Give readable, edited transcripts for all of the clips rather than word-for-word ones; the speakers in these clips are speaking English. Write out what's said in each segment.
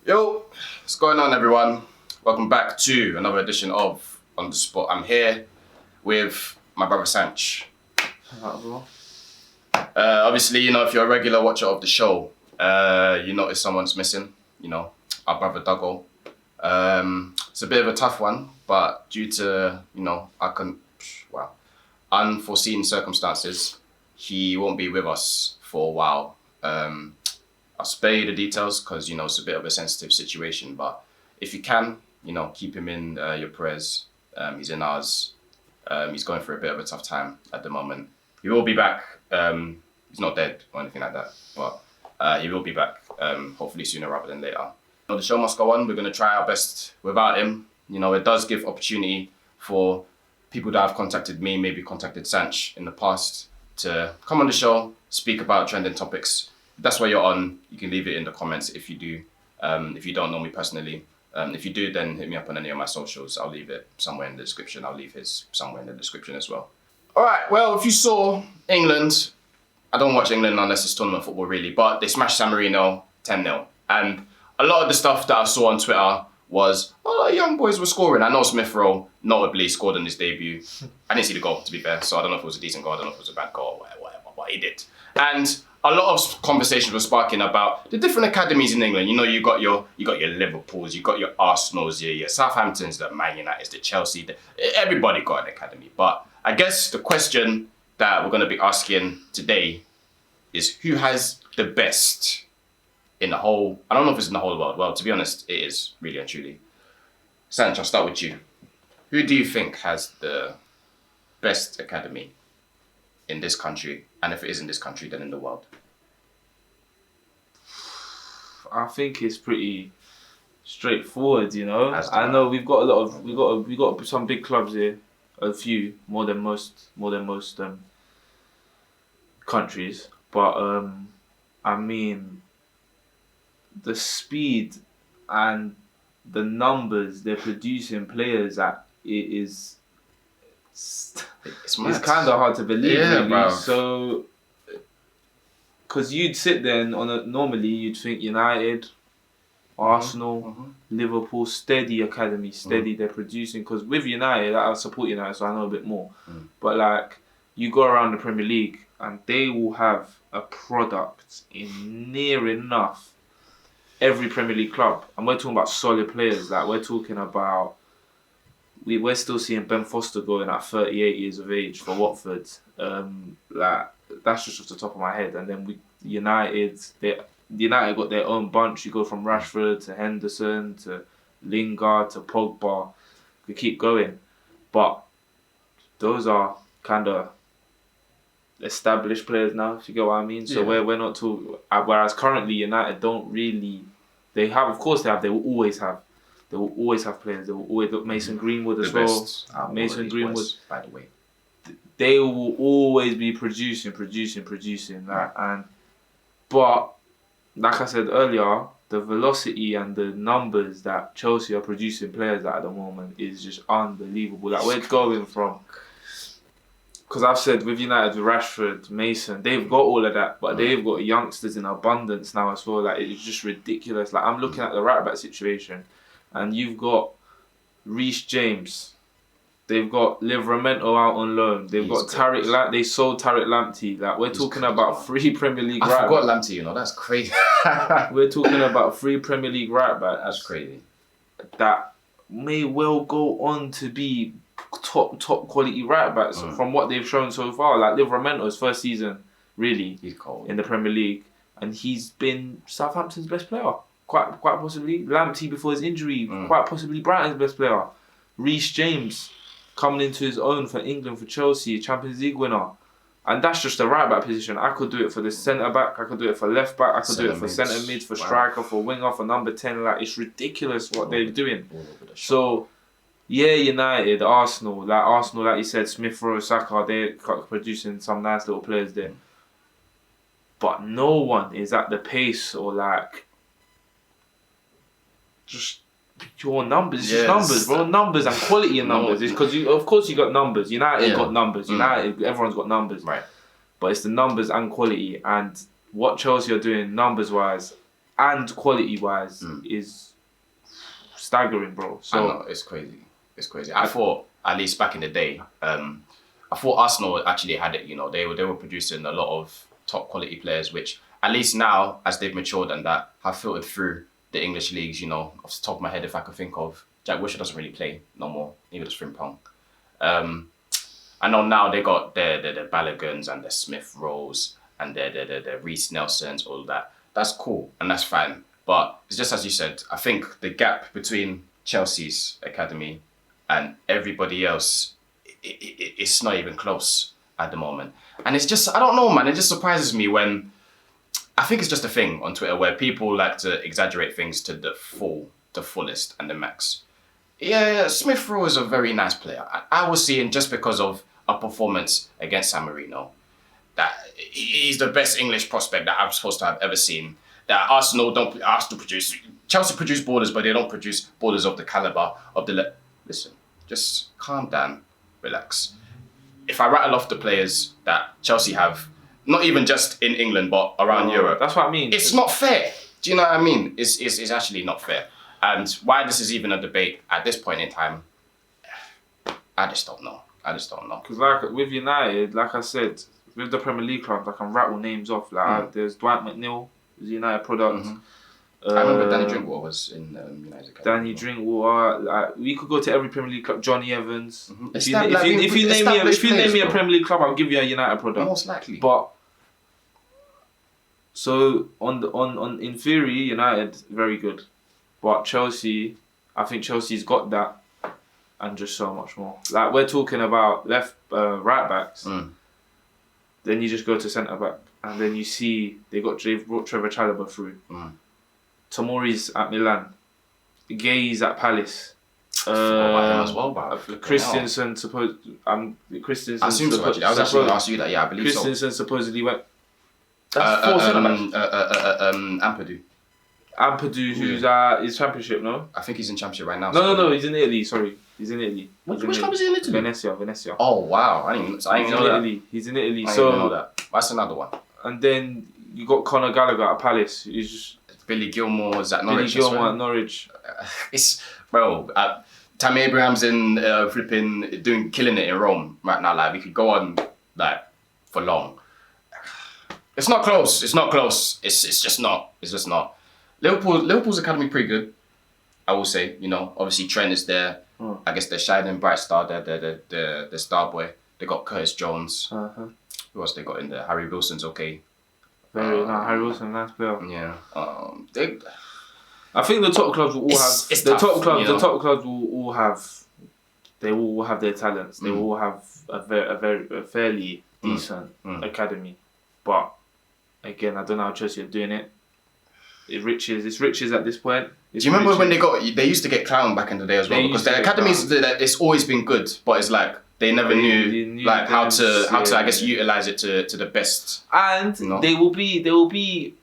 Yo, what's going on, everyone? Welcome back to another edition of On The Spot. I'm here with my brother Sanch. Obviously, if you're a regular watcher of the show, you notice someone's missing, our brother Dougal. It's a bit of a tough one, but due to, unforeseen circumstances, he won't be with us for a while. I'll spare you the details because, it's a bit of a sensitive situation, but if you can, keep him in your prayers. He's in ours. He's going through a bit of a tough time at the moment. He will be back. He's not dead or anything like that, but he will be back, hopefully sooner rather than later. The show must go on. We're going to try our best without him. It does give opportunity for people that have contacted me, maybe contacted Sanch in the past, to come on the show, speak about trending topics. That's why you're on. You can leave it in the comments if you do. If you don't know me personally. If you do, then hit me up on any of my socials. I'll leave it somewhere in the description. I'll leave his somewhere in the description as well. All right, well, if you saw England, I don't watch England unless it's tournament football really, but they smashed San Marino 10-0. And a lot of the stuff that I saw on Twitter was, young boys were scoring. I know Smith Rowe notably scored on his debut. I didn't see the goal, to be fair, so I don't know if it was a decent goal, I don't know if it was a bad goal, whatever, but he did. And a lot of conversations were sparking about the different academies in England. You got your Liverpools, you got your Arsenals, your Southamptons, the Man United, the Chelsea. Everybody got an academy. But I guess the question that we're going to be asking today is who has the best in the whole. I don't know if it's in the whole world. Well, to be honest, it is really and truly. Sanch, I'll start with you. Who do you think has the best academy in this country, and if it is in this country, then in the world? I think it's pretty straightforward, I know we've got we got some big clubs here, a few more than most countries, but I mean, the speed and the numbers they're producing players at, it's kind of hard to believe, really. Bro. So, because you'd sit there and normally you'd think United, Arsenal, Liverpool, steady academy, steady, they're producing. Because with United, I support United, so I know a bit more. But you go around the Premier League and they will have a product in near enough every Premier League club. And we're talking about solid players. We're talking about, we're still seeing Ben Foster going at 38 years of age for Watford. That's just off the top of my head. And then United got their own bunch. You go from Rashford to Henderson to Lingard to Pogba. We keep going. But those are kind of established players now, if you get what I mean. So we're not talking. Whereas currently United don't really. They have, of course, they will always have. They will always have players. They will always look. Mason Greenwood as well. Mason Greenwood, boys, by the way. They will always be producing. But like I said earlier, the velocity and the numbers that Chelsea are producing players at the moment is just unbelievable. We're going from. Because I've said with United, with Rashford, Mason, they've got all of that, but they've got youngsters in abundance now as well. It's just ridiculous. I'm looking at the right back situation, and you've got Reece James. They've got Livramento out on loan. They've got Tariq. They sold Tariq Lamptey. We're talking about 3 Premier League right backs. I forgot Lamptey. That's crazy. We're talking about 3 Premier League right backs. That's crazy. That may well go on to be top quality right backs from what they've shown so far. Livramento's first season, really, he's cold in the Premier League, and he's been Southampton's best player, quite possibly. Lamptey before his injury, quite possibly Brighton's best player. Reece James coming into his own for England, for Chelsea, Champions League winner, and that's just the right back position. I could do it for the centre back, I could do it for left back, I could do it for centre mid, for striker, for winger, for number 10. It's ridiculous what they're doing. So. Yeah, United, Arsenal, like you said, Smith Rowe, Saka, they're producing some nice little players there. But no one is at the pace or just your numbers. It's just numbers, bro. Numbers and quality of numbers. It's because of course you got numbers. United got numbers. United, everyone's got numbers. Right. But it's the numbers and quality. And what Chelsea are doing numbers wise, and quality-wise is staggering, bro. So I know, it's crazy. It's crazy. I thought, at least back in the day, I thought Arsenal actually had it. You know, they were producing a lot of top quality players, which at least now, as they've matured and that, have filtered through the English leagues. You know, off the top of my head, if I could think of, Jack Wilshere doesn't really play no more. Neither does Frimpong. I know now they got their Ballagans and their Smith Rowes and their Reece Nelsons, all that. That's cool and that's fine. But it's just as you said, I think the gap between Chelsea's academy and everybody else, it's not even close at the moment. And it's just, I don't know, man. It just surprises me when, I think it's just a thing on Twitter where people like to exaggerate things to the fullest and the max. Yeah, Smith Rowe is a very nice player. I was seeing just because of a performance against San Marino that he's the best English prospect that I'm supposed to have ever seen. That Arsenal produce. Chelsea produce ballers, but they don't produce ballers of the caliber of the. Listen, just calm down, relax. If I rattle off the players that Chelsea have, not even just in England but around Europe, that's what I mean. It's not fair. Do you know what I mean? It's actually not fair. And why this is even a debate at this point in time, I just don't know. Because like with United, like I said, with the Premier League clubs, I can rattle names off. Like there's Dwight McNeil, who's a United product. I remember Danny Drinkwater was in United academy. Danny Drinkwater. Like, we could go to every Premier League club. Johnny Evans. If you name me a Premier League club, I'll give you a United product. Most likely. But so in theory, United very good, but Chelsea, I think Chelsea's got that. And just so much more. Like we're talking about right backs. Then you just go to centre back, and then you see they brought Trevor Chalobah through. Tomori's at Milan. Gay's at Palace. About him as well, Christensen Christensen. I assume so. Actually, I was actually going to ask you that. Yeah, I believe Christensen supposedly went. That's four centre backs. Ampadu, who's his championship, no? I think he's in championship right now. No, he's in Italy. Sorry, he's in Italy. Which club is he in Italy? Venezia. Oh wow, I didn't even know that. He's in Italy. I didn't know that. That's another one. And then you got Conor Gallagher at Palace. He's just Billy Gilmore is at Norwich. At Norwich. It's Tammy Abraham's in killing it in Rome right now. Like we could go on like for long. It's not close. It's just not. Liverpool's academy pretty good, I will say. You know, obviously Trent is there. I guess they're shining bright star. They're the star boy. They got Curtis Jones. Who else they got in there? Harry Wilson's okay. Harry Wilson, nice player. Yeah. I think the top clubs will all have. The top clubs will all have. They will all have their talents. They will all have a fairly decent academy, but again, I don't know how Chelsea are doing it. It's riches at this point. Do you remember when they used to get clowned back in the day as well? Because their academies, it's always been good, but it's like they never knew like how to I guess utilize it to the best. And they will be.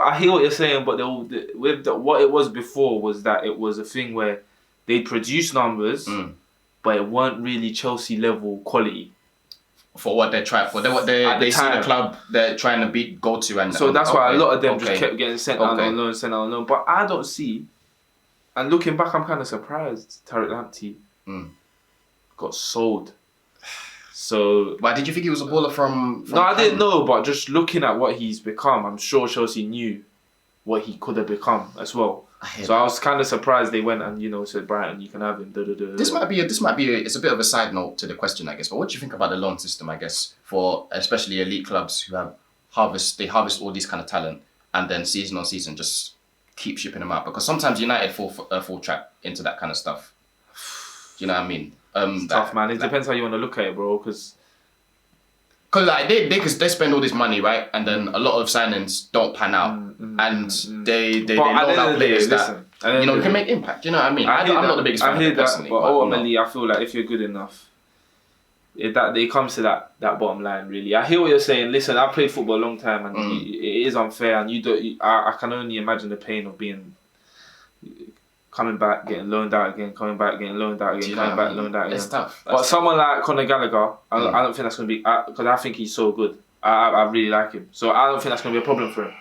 I hear what you're saying, but what it was before was that it was a thing where they'd produce numbers, but it weren't really Chelsea level quality. For what they're trying for, they see the club they're trying to go to, and so that's why a lot of them just kept getting sent out on loan, But I don't see, and looking back, I'm kind of surprised Tariq Lamptey got sold. So, but did you think he was a baller from No, I didn't know, but just looking at what he's become, I'm sure Chelsea knew what he could have become as well. I was kind of surprised they went and said Brighton, you can have him. This might be it's a bit of a side note to the question, I guess. But what do you think about the loan system? I guess for especially elite clubs who have harvest all these kind of talent, and then season on season just keep shipping them out, because sometimes United fall trap into that kind of stuff. Do you know what I mean? It's tough, man. It depends how you want to look at it, bro. Because like they spend all this money, right? And then a lot of signings don't pan out, and they loan out players that can make impact. You know what I mean? I'm not the biggest fan of it personally, but ultimately, I feel like if you're good enough, it comes to that bottom line. Really, I hear what you're saying. Listen, I played football a long time, and it is unfair, and I can only imagine the pain of being. Coming back, getting loaned out again, coming back, getting loaned out again, coming back, loaned out again. It's tough. But someone like Conor Gallagher, I don't think that's going to be... Because I think he's so good. I really like him. So I don't think that's going to be a problem for him.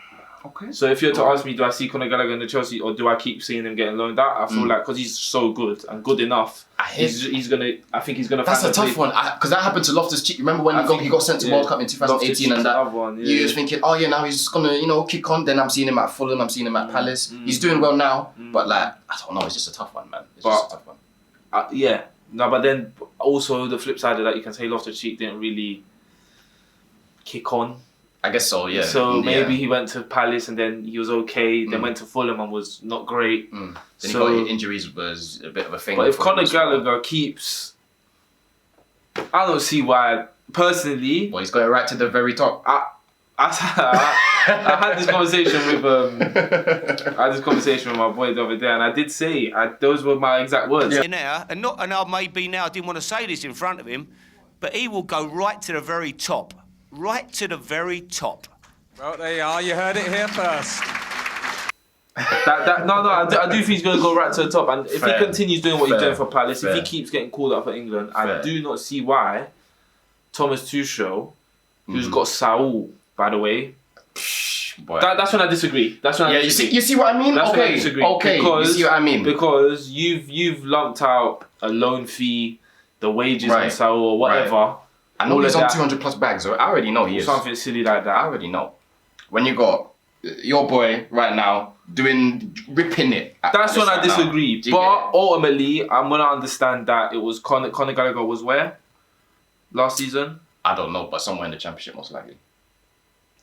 Okay. So if you're to ask me, do I see Conor Gallagher in the Chelsea or do I keep seeing him getting loaned out? I feel like because he's so good and good enough, I think he's gonna. That's a tough one because that happened to Loftus-Cheek. Remember when he got sent to World Cup in 2018 and that you was thinking, oh yeah, now he's gonna kick on. Then I'm seeing him at Fulham. I'm seeing him at Palace. He's doing well now, but like I don't know. It's just a tough one, man. It's just a tough one. Yeah. No, but then also the flip side of that, you can say Loftus-Cheek didn't really kick on. I guess so, yeah. So maybe he went to Palace and then he was okay. Then went to Fulham and was not great. Then he got injuries was a bit of a thing. But if Conor Gallagher keeps, I don't see why. Personally, well, he's going right to the very top. I had this conversation with my boy the other day, and I did say those were my exact words. Yeah. Now, and I didn't want to say this in front of him, but he will go right to the very top. Right to the very top. Well, there you are. You heard it here first. I do think he's going to go right to the top. And if he continues doing what he's doing for Palace, if he keeps getting called up for England, I do not see why Thomas Tuchel, who's got Saul, by the way, that's when I disagree. You see what I mean? That's when I disagree. Okay, you see what I mean? Because you've lumped out a loan fee, the wages on Saul or whatever. Right. I know he's on 200 plus bags, so I already know he is. Something silly like that. I already know. When you got your boy right now ripping it. That's when I disagree. But ultimately, I'm going to understand that it was Conor Gallagher was where? Last season? I don't know, but somewhere in the Championship most likely.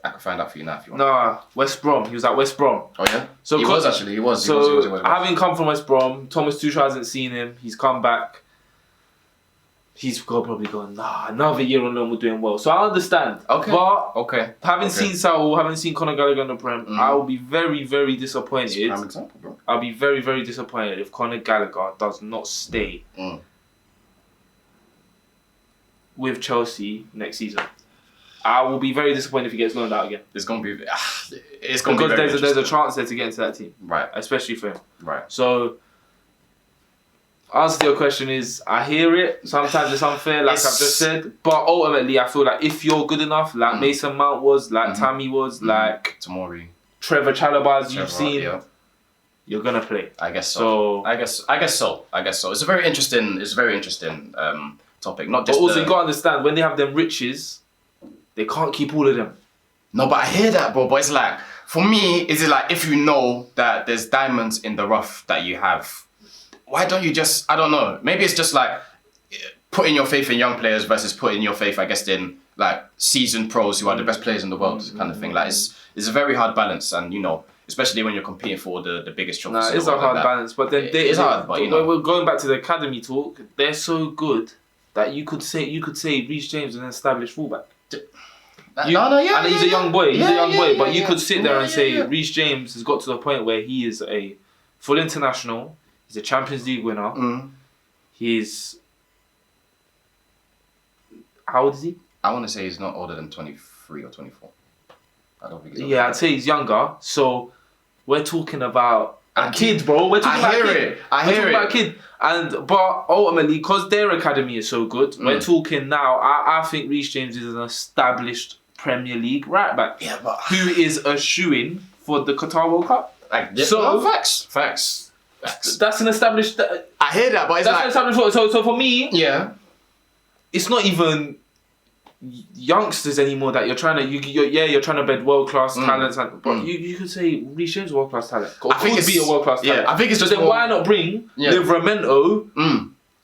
I can find out for you now if you want. Nah, West Brom. He was at West Brom. Oh yeah? So he was. Having come from West Brom, Thomas Tuchel hasn't seen him. He's come back. He's probably gone, another year on loan, we're doing well. So I understand. Okay. But having seen Saul, having seen Conor Gallagher in the Prem, I will be very, very disappointed. Prime example, bro. I'll be very, very disappointed if Conor Gallagher does not stay with Chelsea next season. I will be very disappointed if he gets loaned out again. It's going to be because there's a chance there to get into that team. Right. Especially for him. Right. So answer to your question is, I hear it. Sometimes it's unfair, like I've just said. But ultimately, I feel like if you're good enough, like Mason Mount was, like Tammy was, like Tomori, Trevor Chalobah, you've seen, you're gonna play. I guess so. I guess so. It's a very interesting. Topic. Not just. But also, you gotta understand when they have them riches, they can't keep all of them. No, but I hear that, bro. But it's like, for me, is it like if you know that there's diamonds in the rough that you have, why don't you just, I don't know, maybe it's just like putting your faith in young players versus putting your faith, I guess, in like seasoned pros who are the best players in the world kind of thing. Like it's a very hard balance, and especially when you're competing for the biggest trophies. It's a hard balance, but then it's hard. But when we're going back to the academy talk, they're so good that you could say Reece James is an established fullback. And he's a young boy. But you could sit there and say Reece James has got to the point where he is a full international. He's a Champions League winner. He's... How old is he? I want to say he's not older than 23 or 24. I don't think he's older. Yeah, I'd say he's younger. So we're talking about a kid, bro. We're talking about a kid. But ultimately, because their academy is so good, we're talking now, I think Reece James is an established Premier League right back. Yeah, but... who is a shoo-in for the Qatar World Cup. Facts. That's an established... I hear that, but it's that's an established... So for me... Yeah. It's not even youngsters anymore that you're trying to... You're trying to bed world-class talents. But you could say Reece James is a world-class talent. I think it's... be a world-class talent. Yeah, I think it's just... Then why not bring Livramento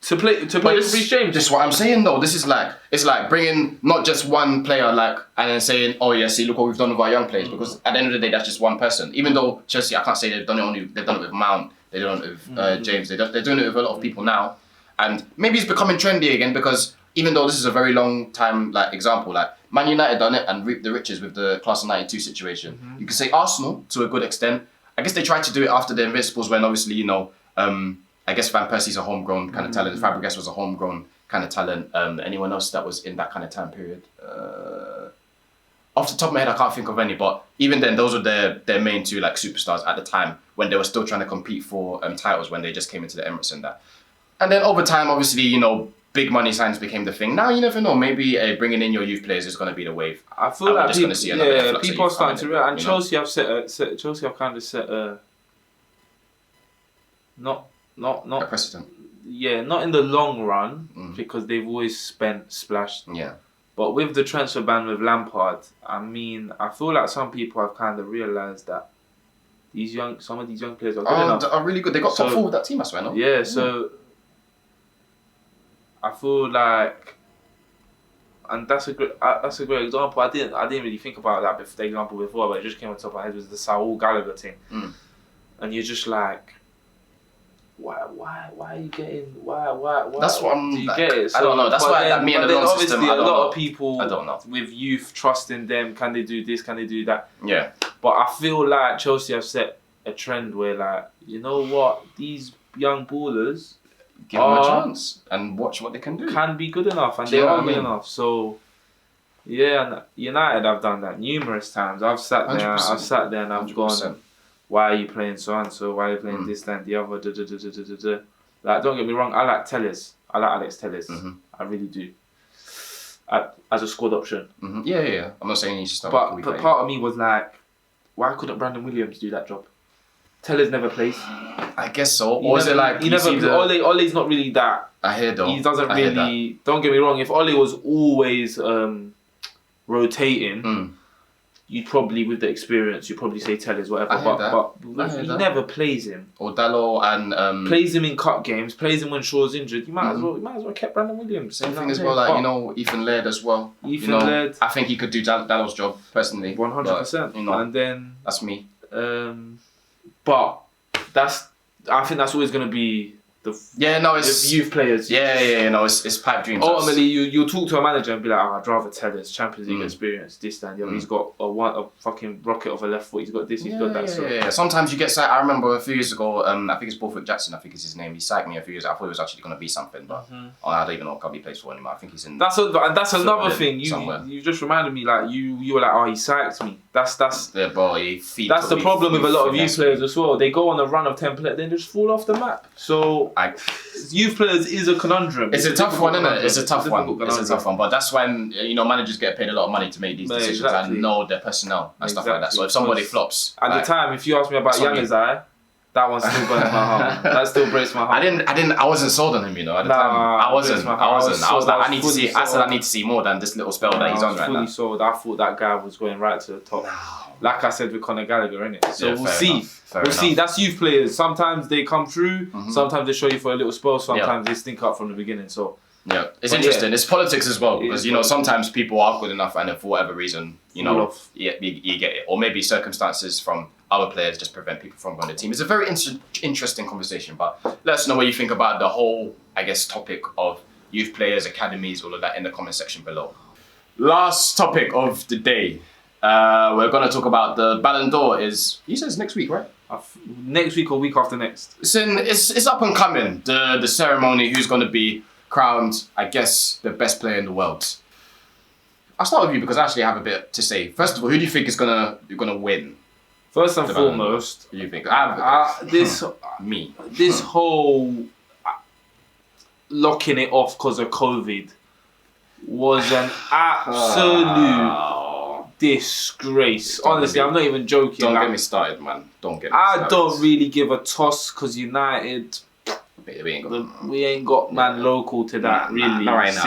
to play with Reece James? This is what I'm saying, though. This is like... It's like bringing not just one player, and then saying, oh, yeah, see, look what we've done with our young players. Because at the end of the day, that's just one person. Even though Chelsea, I can't say they've done it with Mount. They've done it with James. They're doing it with a lot of people now. And maybe it's becoming trendy again because even though this is a very long time example, Man United done it and reaped the riches with the Class of 92 situation. You could say Arsenal to a good extent. I guess they tried to do it after the Invincibles when obviously, I guess Van Persie's a homegrown kind of talent. Fabregas was a homegrown kind of talent. Anyone else that was in that kind of time period? Off the top of my head, I can't think of any, but even then, those were their main two superstars at the time when they were still trying to compete for titles when they just came into the Emirates and that. And then over time, obviously, big money signs became the thing. Now you never know. Maybe bringing in your youth players is going to be the wave. I feel like just going to see another influx people are of youth starting to coming in, realize. And you Chelsea have kind of set a not a precedent. Yeah, not in the long run because they've always splashed. Yeah. But with the transfer ban with Lampard, I mean, I feel like some people have kind of realised that some of these young players are good enough. Are really good. They got top 4 with that team, I swear. No? Yeah, so I feel like, and that's a great example. I didn't really think about that example before, but it just came on top of my head was the Saul Gallagher thing, and you're just like, why are you getting why? That's what I'm. Do you get it? So, I don't know. That's why me and the long system. A lot of people I don't know. with youth trusting them. Can they do this? Can they do that? Yeah. But I feel like Chelsea have set a trend where, like, you know what, these young ballers give them a chance and watch what they can do. Can be good enough, and they are good enough. So, yeah, and United have done that numerous times. I've sat there. 100%. I've sat there and I've 100%. gone, why are you playing so and so? Why are you playing this, that, and the other? Like, don't get me wrong, I like Telles. I like Alex Telles. I really do. As a squad option. Yeah. I'm not saying he should start. But part of me was like, why couldn't Brandon Williams do that job? Telles never plays. I guess so. Or is it like Ole's not really that. I hear though. He doesn't really. Don't get me wrong. If Ole was always rotating, you'd probably, with the experience, you'd probably say Telles, whatever. But he never plays him. Or Dallo and plays him in cup games. Plays him when Shaw's injured. You might as well kept Brandon Williams. Same thing as well. Like Ethan Laird as well. Laird. I think he could do Dallo's job personally. 100%. And then that's me. But I think that's always going to be it's youth players. It's pipe dreams. Ultimately, you'll talk to a manager and be like, I'd rather Telles, Champions League experience, this, that, and the other. He's got a fucking rocket of a left foot. He's got this, he's got that. Yeah. Sometimes you get psyched. I remember a few years ago, I think it's Borthwick Jackson, I think is his name. He psyched me a few years ago. I thought he was actually going to be something, but I don't even know what club he plays for anymore. I think he's in. That's another thing. You just reminded me, like, you were like, he psyched me. That's the problem with a lot of youth players as well. They go on a run of 10 players, then just fall off the map. So youth players is a conundrum. It's a tough one, isn't it? It's a tough one. But that's when managers get paid a lot of money to make these decisions and know their personnel and stuff like that. So if somebody flops, at the time, if you asked me about LioneSs, that one still burns my heart. That still breaks my heart. I wasn't sold on him, at the time. I wasn't. I was like, I need to see. I said I need to see more than this little spell that he's on right now. Fully sold. I thought that guy was going right to the top. Like I said with Conor Gallagher, innit? So we'll see. We'll see. That's youth players. Sometimes they come through. Sometimes they show you for a little spell. Sometimes they stink up from the beginning. So it's interesting. It's politics as well because sometimes people are good enough and then for whatever reason, you get it, or maybe circumstances from other players just prevent people from running the team. It's a very interesting conversation. But let us know what you think about the whole, I guess, topic of youth players, academies, all of that in the comment section below. Last topic of the day. We're going to talk about the Ballon d'Or. He says next week, right? Next week or week after next. It's up and coming. The ceremony, who's going to be crowned, I guess, the best player in the world. I'll start with you because I actually have a bit to say. First of all, who do you think is gonna win? First and foremost, who do you think? This whole locking it off because of COVID was an absolute disgrace. Honestly, I'm not even joking. Don't get me started, man. I don't really give a toss because United, we ain't got man local to that really. Not right now.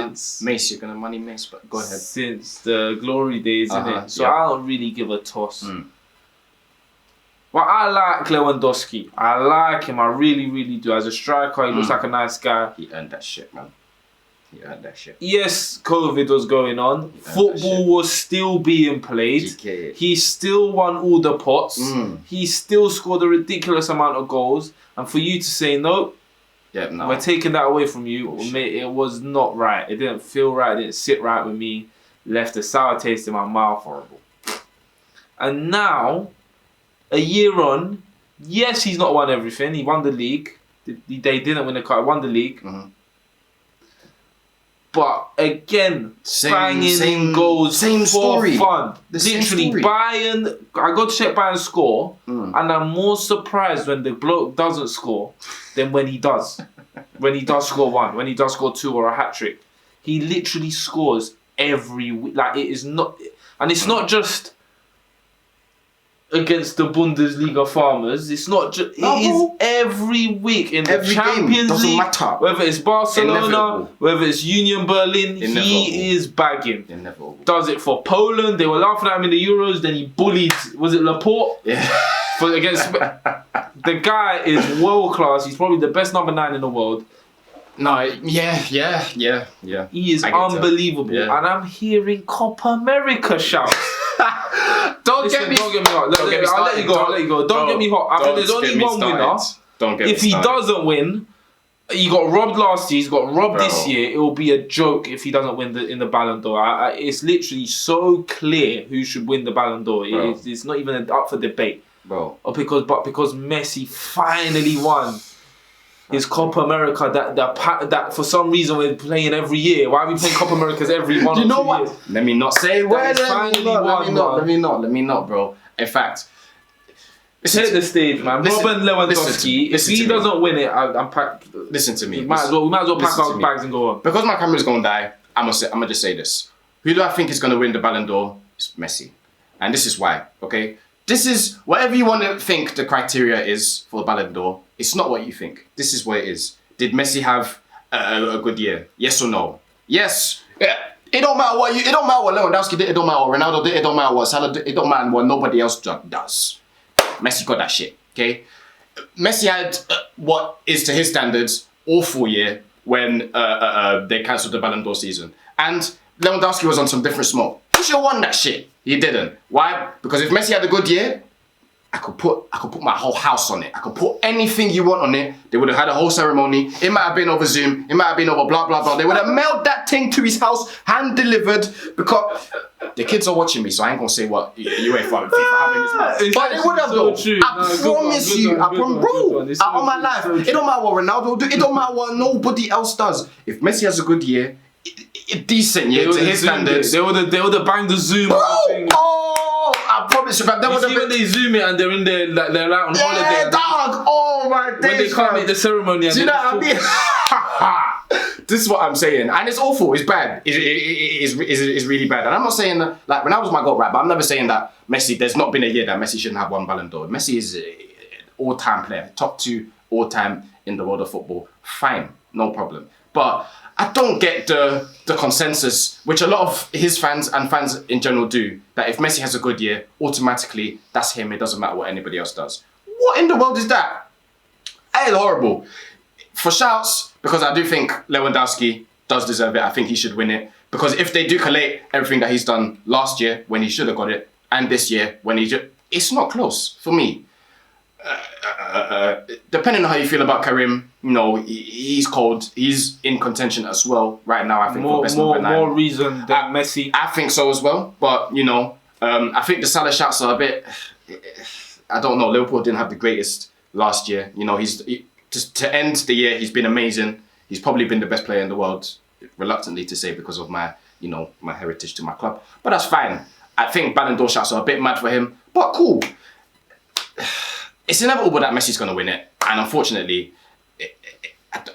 Messi, you're gonna money Messi, but go ahead. Since the glory days, innit? So I don't really give a toss. Well, I like Lewandowski. I like him. I really, really do. As a striker, he looks like a nice guy. He earned that shit, man. Yes, COVID was going on. Football was still being played. He still won all the pots. He still scored a ridiculous amount of goals. And for you to say no, we're taking that away from you, it was not right. It didn't feel right. It didn't sit right with me. Left a sour taste in my mouth. Horrible. And now, a year on, yes, he's not won everything. He won the league. They didn't win the cup. Won the league. But again, banging in goals for fun. Literally, Bayern, I got to check Bayern's score, and I'm more surprised when the bloke doesn't score than when he does. when he does score one, when he does score two or a hat trick, he literally scores every week. Like it is not, and it's not just against the Bundesliga farmers. It's not just. It is every week in the Champions League. Matter. Whether it's Barcelona, whether it's Union Berlin, he is bagging. Inevitable. Does it for Poland? They were laughing at him in the Euros. Then he bullied. Was it Laporte? Yeah. Against the guy is world class. He's probably the best number 9 in the world. No, yeah. He is unbelievable, and I'm hearing Copa America shouts. Don't get me hot. I'll let you go. Don't get me hot. I think there's only one winner. If he doesn't win, he got robbed last year. He's got robbed this year. It will be a joke if he doesn't win in the Ballon d'Or. It's literally so clear who should win the Ballon d'Or. It's not even up for debate. Bro. Because Messi finally won his Copa America that for some reason we're playing every year. Why are we playing Copa Americas every 1 or 2 years? Let me not say where. Let me not, bro. In fact, take the stage, man. Robin Lewandowski. If he doesn't win it, I'm packed. Listen to me. We might as well pack our bags and go on. Because my camera's gonna die, I'm gonna just say this. Who do I think is gonna win the Ballon d'Or? It's Messi, and this is why. Okay. This is, whatever you want to think the criteria is for the Ballon d'Or, it's not what you think. This is what it is. Did Messi have a good year? Yes or no? Yes. It don't matter what Lewandowski did, it don't matter what Ronaldo did, it don't matter what Salah did, it don't matter what nobody else does. Messi got that shit, okay? Messi had what is to his standards awful year when they cancelled the Ballon d'Or season. And Lewandowski was on some different smoke. He should have won that shit. He didn't. Why? Because if Messi had a good year, I could put my whole house on it. I could put anything you want on it. They would have had a whole ceremony. It might have been over Zoom. It might have been over blah, blah, blah. They would have mailed that thing to his house, hand delivered, because the kids are watching me, so I ain't gonna say what UEFA having this mouth. But they would have though. I promise you. Bro, on my life. It don't matter what Ronaldo do. It don't matter what nobody else does. If Messi has a good year, decent year to his standards. They would have banged the Zoom. I promise you, when they zoom it and they're in there, like they're out on holiday. Yeah, dog. Oh my days. When they can't make the ceremony. Do you know what I mean? This is what I'm saying, and it's awful. It's bad. It's really bad. And I'm not saying that like Ronaldo's my goal, right? But I'm never saying that Messi. There's not been a year that Messi shouldn't have won Ballon d'Or. Messi is an all-time player, top 2 all-time in the world of football. Fine, no problem. But I don't get the consensus, which a lot of his fans and fans in general do, that if Messi has a good year, automatically that's him. It doesn't matter what anybody else does. What in the world is that? That is horrible. For shouts, because I do think Lewandowski does deserve it. I think he should win it. Because if they do collate everything that he's done last year when he should have got it, and this year when it's not close for me. Depending on how you feel about Karim, you know, he's cold. He's in contention as well right now. I think for best number 9. More reason than Messi. I think so as well. But you know, I think the Salah shots are a bit. I don't know. Liverpool didn't have the greatest last year. You know, to end the year, he's been amazing. He's probably been the best player in the world. Reluctantly to say because of my heritage to my club. But that's fine. I think Ballon d'Or shots are a bit mad for him. But cool. It's inevitable that Messi's going to win it, and unfortunately,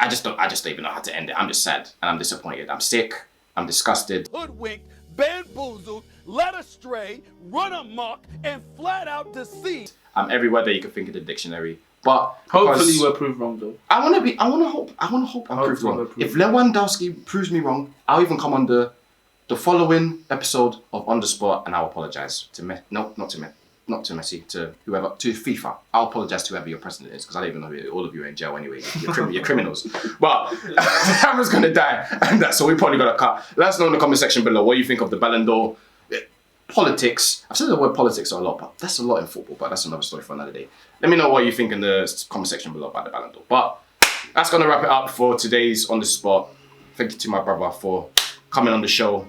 I just don't even know how to end it. I'm just sad and I'm disappointed. I'm sick. I'm disgusted. Hoodwinked, bamboozled, led astray, run amok, and flat out deceived. I'm every word that you can think of the dictionary, but hopefully we're proved wrong though. I want to hope I'm proved wrong. If Lewandowski proves me wrong, I'll even come on the following episode of On the Spot and I'll apologize to not to Messi, to FIFA. I'll apologise to whoever your president is, because I don't even know who, all of you are in jail anyway. You're criminals. But the camera's going to die, and so we probably got to cut. Let us know in the comment section below what you think of the Ballon d'Or. Politics. I've said the word politics a lot, but that's a lot in football, but that's another story for another day. Let me know what you think in the comment section below about the Ballon d'Or. But that's going to wrap it up for today's On The Spot. Thank you to my brother for coming on the show.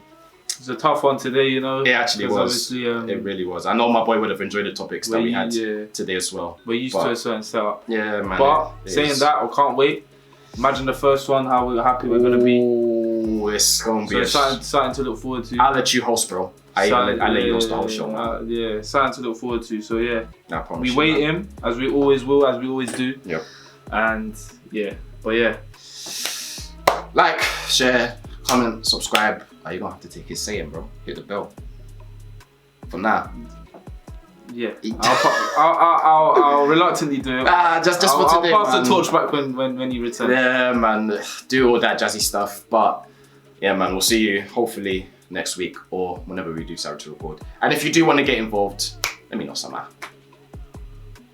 It's a tough one today, you know. It actually was. It really was. I know my boy would have enjoyed the topics that we had today as well. We're used to a certain setup. Yeah, man. But saying that, I can't wait. Imagine the first one, how happy we're going to be. Ooh, it's going to be something to look forward to. I'll let you host, bro. I'll let you host the whole show, man. Yeah, something to look forward to. So, yeah. I promise we wait him, as we always will, as we always do. Yep. And yeah, but yeah. Like, share, comment, subscribe. Are you gonna have to take his saying, bro? Hit the bell. For now. Yeah, I'll reluctantly do it. Just for today, I'll pass man. the torch back when you return. Yeah, man. Do all that jazzy stuff. But yeah, man, we'll see you hopefully next week or whenever we do start to record. And if you do want to get involved, let me know somehow.